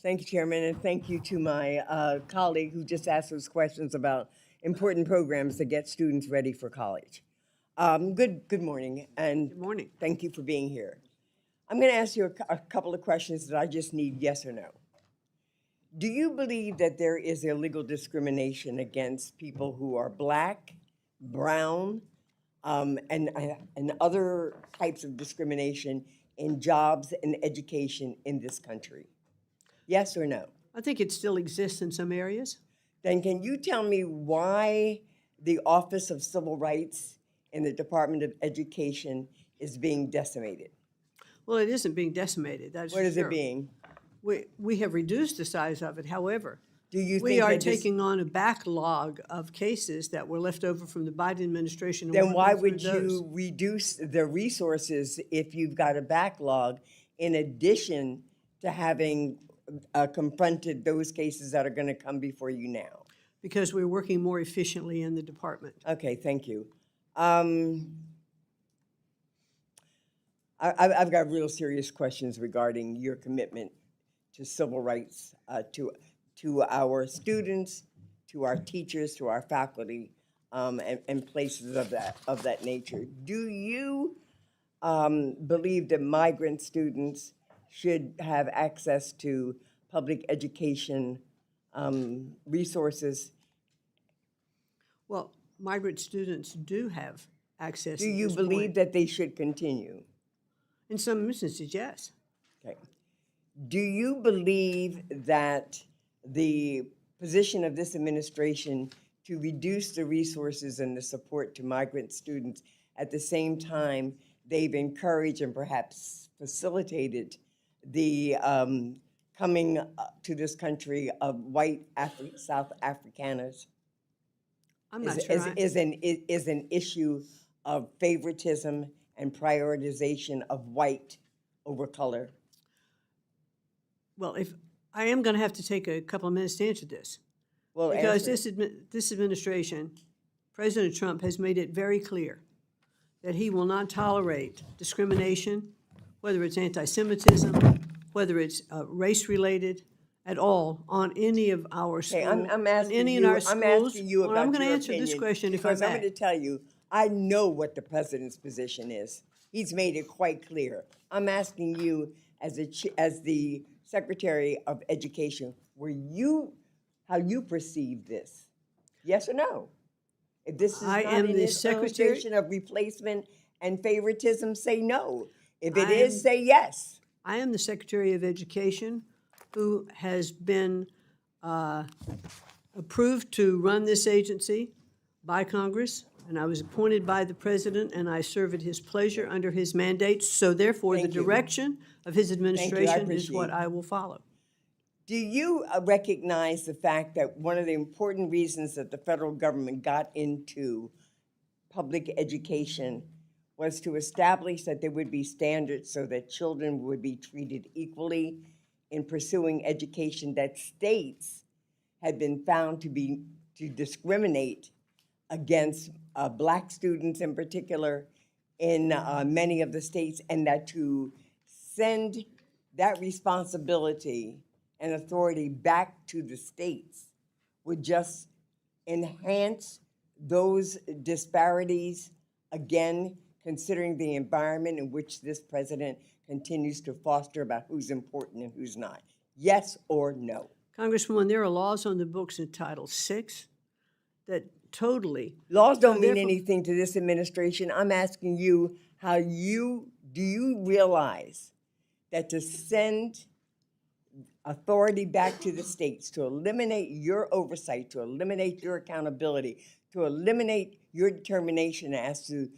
Thank you, Chairman, and thank you to my colleague who just asked those questions about important programs that get students ready for college. Good morning, and Good morning. thank you for being here. I'm going to ask you a couple of questions that I just need yes or no. Do you believe that there is illegal discrimination against people who are black, brown, and other types of discrimination in jobs and education in this country? Yes or no? I think it still exists in some areas. Then can you tell me why the Office of Civil Rights in the Department of Education is being decimated? Well, it isn't being decimated, that's for What is sure. it being? We have reduced the size of it. However, Do you we think are that this- taking on a backlog of cases that were left over from the Biden administration. and Then we're why working would through those. you reduce the resources if you've got a backlog in addition to having confronted those cases that are going to come before you now? Because we're working more efficiently in the department. Okay, thank you. I've got real serious questions regarding your commitment to civil rights, to our students, to our teachers, to our faculty, and places of that nature. Do you believe that migrant students should have access to public education resources? Well, migrant students do have access. Do at you this believe point. that they should continue? In some instances, yes. Okay. Do you believe that the position of this administration to reduce the resources and the support to migrant students, at the same time they've encouraged and perhaps facilitated the coming to this country of white South Afrikaners? I'm not sure. Is an issue of favoritism and prioritization of white over color? Well, if I am going to have to take a couple of minutes to answer this. Well, Because answer it. this administration, President Trump has made it very clear that he will not tolerate discrimination, whether it's anti-Semitism, whether it's race-related, at all, on any of our schools. Okay, I'm asking any you. in our I'm schools. asking you Well, about I'm going to your answer this opinion, question if I because I'm may. going to tell you, I know what the president's position is. He's made it quite clear. I'm asking you, as the Secretary of Education, how you perceive this? Yes or no? If this is I not am an the Secretary- illustration of replacement and favoritism, say no. If it I is, am- say yes. I am the Secretary of Education who has been approved to run this agency by Congress, and I was appointed by the President, and I serve at his pleasure under his mandate. So therefore, the Thank you. direction of his administration is what appreciate I will follow. Do you recognize the fact that one of the important reasons that the federal government got into public education was to establish that there would be standards so that children would be treated equally in pursuing education, that states had been found to discriminate against black students in particular in many of the states, and that to send that responsibility and authority back to the states would just enhance those disparities, again, considering the environment in which this president continues to foster about who's important and who's not? Yes or no? Congresswoman, there are laws on the books in Title VI that totally. Laws don't mean therefore- anything to this administration. I'm asking you, do you realize that to send authority back to the states, to eliminate your oversight, to eliminate your accountability, to eliminate your determination as to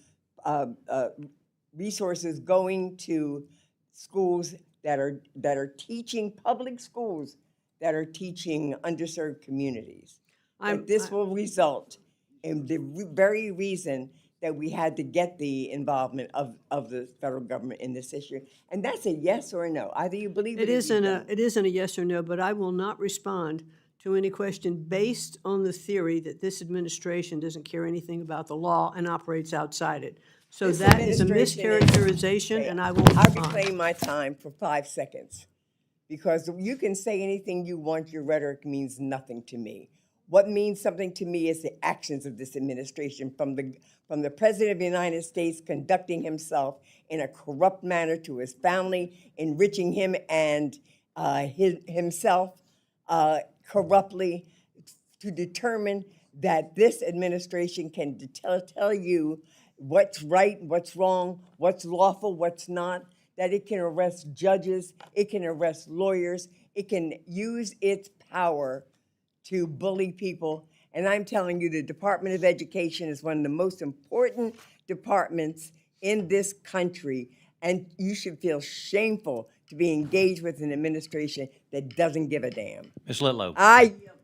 resources going to schools that are teaching, public schools that are teaching underserved communities, that this will result in the very reason that we had to get the involvement of the federal government in this issue? And that's a yes or a no. Either you believe it or you don't. It isn't a yes or no, but I will not respond to any question based on the theory that this administration doesn't care anything about the law and operates outside it. So This that is a administration is- mischaracterization, Okay, and I will I respond. reclaim my time for 5 seconds. because you can say anything you want, your rhetoric means nothing to me. What means something to me is the actions of this administration, from the President of the United States conducting himself in a corrupt manner to his family, enriching him and himself corruptly, to determine that this administration can tell you what's right, what's wrong, what's lawful, what's not, that it can arrest judges, it can arrest lawyers, it can use its power to bully people. And I'm telling you, the Department of Education is one of the most important departments in this country, and you should feel shameful to be engaged with an administration that doesn't give a damn. Ms. Litlow. I yield